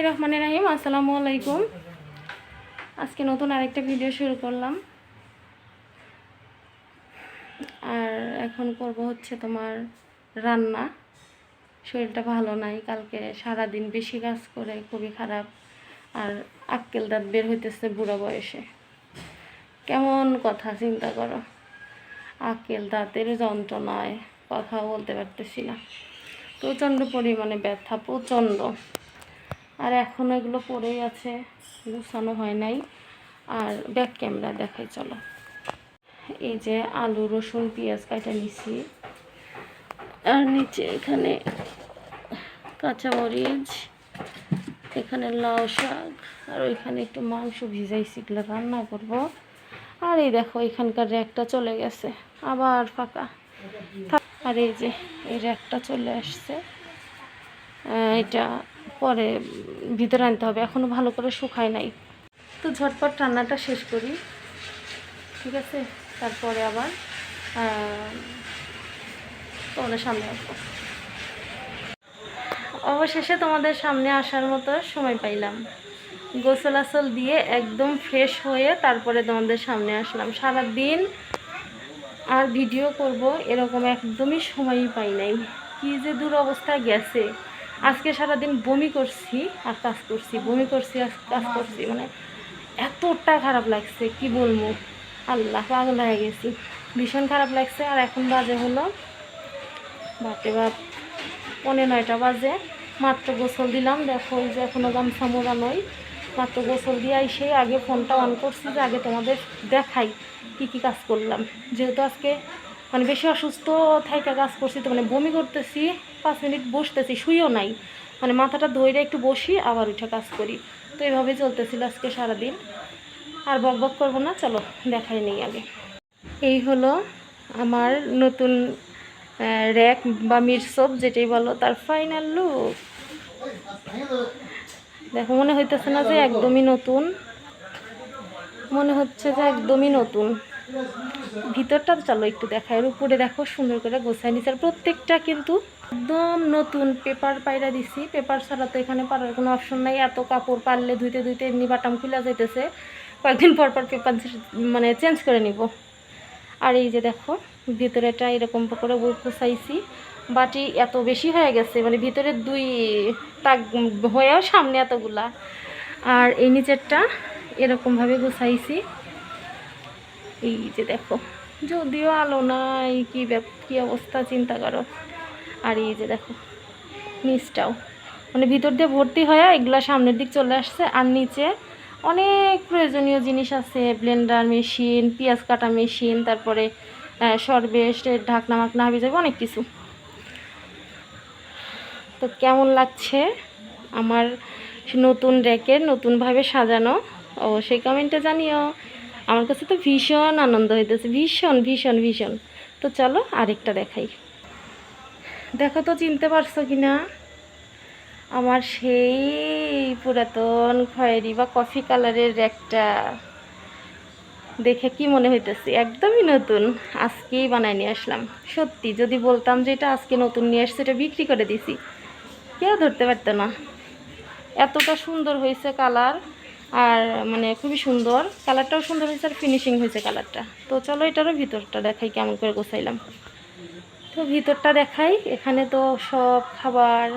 बिस्मिल्लाहिर्रहमानिर्रहीम আসসালামু আলাইকুম। আজকে নতুন আরেকটা ভিডিও শুরু করলাম। আর এখন করব হচ্ছে তোমার রান্না। শরীরটা ভালো নাই, কালকে সারা দিন বেশি কাজ করে খুবই খারাপ। আর আক্কেল দাঁত বের হইতেছে বুড়া বয়সে। কেমন কথা চিন্তা করো, আক্কেল দাঁতের যন্ত্রণায় কথা বলতে পারতেছি না, প্রচণ্ড পরিমাণে ব্যথা, প্রচণ্ড। আর এখন এগুলো পড়েই আছে, গুছানো হয় নাই। আর ব্যাক ক্যামেরা দেখাই চলো। এই যে আলু রসুন পেঁয়াজ কাটা নিছি, আর নিচে এখানে কাঁচামরিচ, এখানে লাউ শাক, আর ওইখানে একটু মাংস ভিজাইছি, এগুলো রান্না করব। আর এই দেখো এখানকার র্যাকটা চলে গেছে, আবার ফাঁকা। আর এই যে এই র্যাকটা চলে আসছে, এটা পরে ভিতরে আনতে হবে, এখনও ভালো করে শুকায় নাই। তো ঝটপট রান্নাটা শেষ করি, ঠিক আছে? তারপরে আবার তোমাদের সামনে আসবো। অবশেষে তোমাদের সামনে আসার মতো সময় পাইলাম। গোসল আসল দিয়ে একদম ফ্রেশ হয়ে তারপরে তোমাদের সামনে আসলাম। সারাদিন আর ভিডিও করব এরকম একদমই সময়ই পাই নাই, কি যে দুরবস্থা গেছে। আজকে সারাদিন বমি করছি আর কাজ করছি, বমি করছি আর কাজ করছি, মানে এতটা খারাপ লাগছে কি বলবো। আল্লাহ, পাগল হয়ে গেছি, ভীষণ খারাপ লাগছে। আর এখন বাজে হলো বাপরে বাপ 9:30 বাজে। মাত্র গোসল দিলাম, দেখো এই যে এখনও গামছা মোড়ানোই। মাত্র গোসল দিয়ে সেই আগে ফোনটা অন করছি যে আগে তোমাদের দেখাই কি কি কাজ করলাম। যেহেতু আজকে মানে বেশি অসুস্থ থাইকা কাজ করছি, তো মানে বমি করতেছি, 5 মিনিট বসতেছি, শুয়েও নাই, মানে মাথাটা ধরে একটু বসি আবার উঠে কাজ করি। তো এইভাবে চলতেছিল আজকে সারাদিন। আর বক বক করবো না, চলো দেখাই নেই আগে। এই হলো আমার নতুন র্যাক বা মিরসব যেটাই বলো, তার ফাইনাল লুক। দেখো, মনে হইতেছে না যে একদমই নতুন, মনে হচ্ছে যে একদমই নতুন। ভিতরটা চলো একটু দেখায়। এর উপরে দেখো সুন্দর করে গোছায় নিচ্ছে, আর প্রত্যেকটা কিন্তু একদম নতুন। পেপার পায়রা দিছি, পেপার ছাড়া তো এখানে পারার কোনো অপশন নাই। এত কাপড় পারলে ধুইতে ধুইতে এমনি বাটাম খুলে যাইতেছে, কয়েকদিন পর পর পেপার মানে চেঞ্জ করে নিব। আর এই যে দেখো ভিতরেটা এরকম করে গোছাইছি। বাটি এত বেশি হয়ে গেছে, মানে ভিতরে 2 তাক হয়েও সামনে এতগুলা। আর এই নিচেরটা এরকমভাবে গোছাইছি। এই যে দেখো, যদিও আলো নাই, কি অবস্থা চিন্তা করো। আর এই যে দেখো নিচটাও, মানে ভিতর দিয়ে ভর্তি হয়ে এগুলা সামনের দিক চলে আসছে। আর নিচে অনেক প্রয়োজনীয় জিনিস আছে, ব্লেন্ডার মেশিন, পেঁয়াজ কাটা মেশিন, তারপরে সরবেশ, ঢাকনা মাকনা হাবি যাবে, অনেক কিছু। তো কেমন লাগছে আমার নতুন র্যাকের নতুনভাবে সাজানো, অবশ্যই কমেন্টে জানিও। আমার কাছে তো ভীষণ আনন্দ হইতেছে, ভীষণ ভীষণ ভীষণ। তো চলো আরেকটা দেখাই। দেখো তো চিনতে পারছো কি না আমার সেই পুরাতন খয়েরি বা কফি কালারের র্যাকটা। দেখে কি মনে হইতেছে একদমই নতুন, আজকেই বানাই নিয়ে আসলাম। সত্যি যদি বলতাম যে এটা আজকে নতুন নিয়ে আসছে, এটা বিক্রি করে দিছি, কেউ ধরতে পারতো না। এতটা সুন্দর হয়েছে কালার, আর মানে খুবই সুন্দর, কালারটাও সুন্দর হয়েছে, আর ফিনিশিং হয়েছে কালারটা। তো চলো এটারও ভিতরটা দেখাই কেমন করে গোছাইলাম। তো ভিতরটা দেখাই। এখানে তো সব খাবার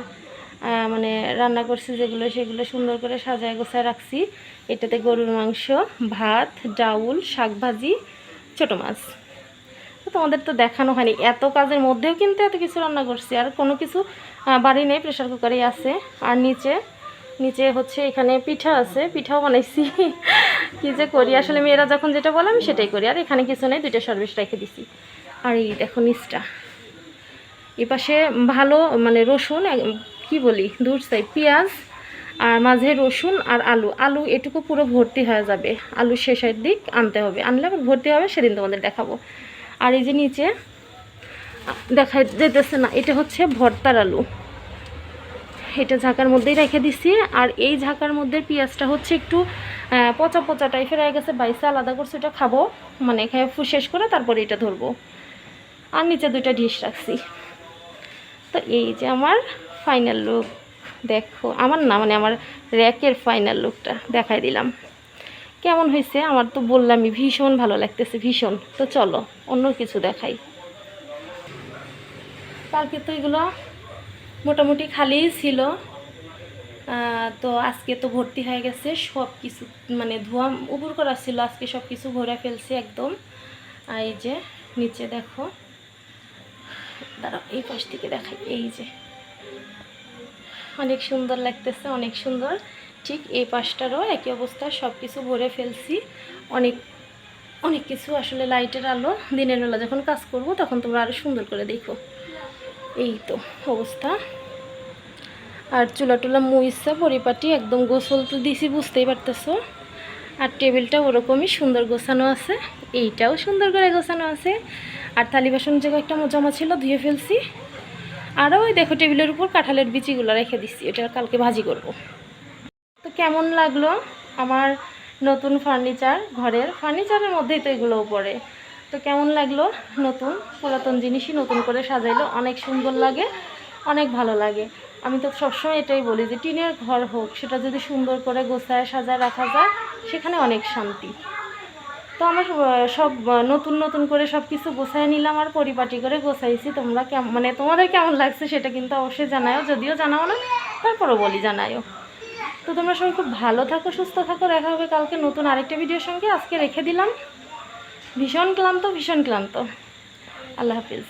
মানে রান্না করছি যেগুলো, সেগুলো সুন্দর করে সাজায় গোছায় রাখছি। এটাতে গরুর মাংস, ভাত, ডাউল, শাকভাজি, ছোটো মাছ। তো তোমাদের তো দেখানো হয়নি, এত কাজের মধ্যেও কিন্তু এত কিছু রান্না করছি। আর কোনো কিছু বাড়ি নেই, প্রেশার কুকারেই আছে। আর নিচে হচ্ছে এখানে পিঠা আছে, পিঠাও বানাইছি। কী যে করি আসলে, মেয়েরা যখন যেটা বলে আমি সেটাই করি। আর এখানে কিছু নেই, 2টা সরবেশ রেখে দিছি। আর এই দেখো নিচটা, এপাশে ভালো মানে রসুন, কি বলি দূর চাই, পেঁয়াজ, আর মাঝে রসুন আর আলু এটুকু পুরো ভর্তি হয়ে যাবে। আলু শেষের দিক আনতে হবে, আনলে আবার ভর্তি হবে, সেদিন তোমাদের দেখাবো। আর এই যে নিচে দেখা যেতেছে না, এটা হচ্ছে ভর্তার আলু, এটা ঝাঁকার মধ্যেই রেখে দিছি। আর এই ঝাঁকার মধ্যে পেঁয়াজটা হচ্ছে একটু পচা পচা টাইপের হয়ে গেছে, বাইসে আলাদা করছে, এটা খাবো, মানে খেয়ে শেষ করে তারপরে এটা ধরবো। আর নিচে 2টা ডিশ রাখছি। তো এই যে আমার ফাইনাল লুক, দেখো আমার না মানে আমার র্যাকের ফাইনাল লুকটা দেখাই দিলাম। কেমন হয়েছে আমার তো বললামই ভীষণ ভালো লাগতেছে, ভীষণ। তো চলো অন্য কিছু দেখাই। কালকে তো এগুলো মোটামুটি খালিই ছিল, তো আজকে তো ভর্তি হয়ে গেছে সব কিছু, মানে ধোয়া উপর করা ছিল, আজকে সব কিছু ভরে ফেলছি একদম। আর এই যে নিচে দেখো, দাঁড়াও এই পাশ থেকে দেখাই, এই যে অনেক সুন্দর লাগতেছে, অনেক সুন্দর। ঠিক এই পাশটারও একই অবস্থা, সব কিছু ভরে ফেলছি। অনেক অনেক কিছু আসলে লাইটের আলো, দিনের বেলা যখন কাজ করব তখন তোমরা আরও সুন্দর করে দেখো। এই তো অবস্থা। আর চুলা টুলা মুইসা পরিপাটি একদম গোসল তো দিছি, বুঝতেই পারতেছো। আর টেবিলটা ওরকমই সুন্দর গোছানো আছে, এইটাও সুন্দর করে গোছানো আছে। আর থালি বাসন যে কয়েকটা জমা ছিল ধুয়ে ফেলছি। আরও ওই দেখো টেবিলের উপর কাঁঠালের বিচিগুলো রেখে দিচ্ছি, এটা কালকে ভাজি করব। তো কেমন লাগলো আমার নতুন ফার্নিচার? ঘরের ফার্নিচারের মধ্যেই তো এগুলোও পড়ে। তো কেমন লাগলো? নতুন পুরাতন জিনিসই নতুন করে সাজাইলো, অনেক সুন্দর লাগে, অনেক ভালো লাগে। আমি তো সবসময় এটাই বলি যে টিনের ঘর হোক, সেটা যদি সুন্দর করে গোছায় সাজায় রাখা যায় সেখানে অনেক শান্তি। তো আমার সব নতুন নতুন করে সব কিছু গোছায় নিলাম আর পরিপাটি করে গোছাইছি। তোমরা কেমন, মানে তোমাদের কেমন লাগছে সেটা কিন্তু অবশ্যই জানাও, যদিও জানাও না তারপরও বলি জানাও। তো তোমরা সবাই খুব ভালো থাকো, সুস্থ থাকো, দেখা হবে কালকে নতুন আরেকটা ভিডিওর সঙ্গে। আজকে রেখে দিলাম, ভীষণ ক্লান্ত, ভীষণ ক্লান্ত। আল্লাহ হাফিজ।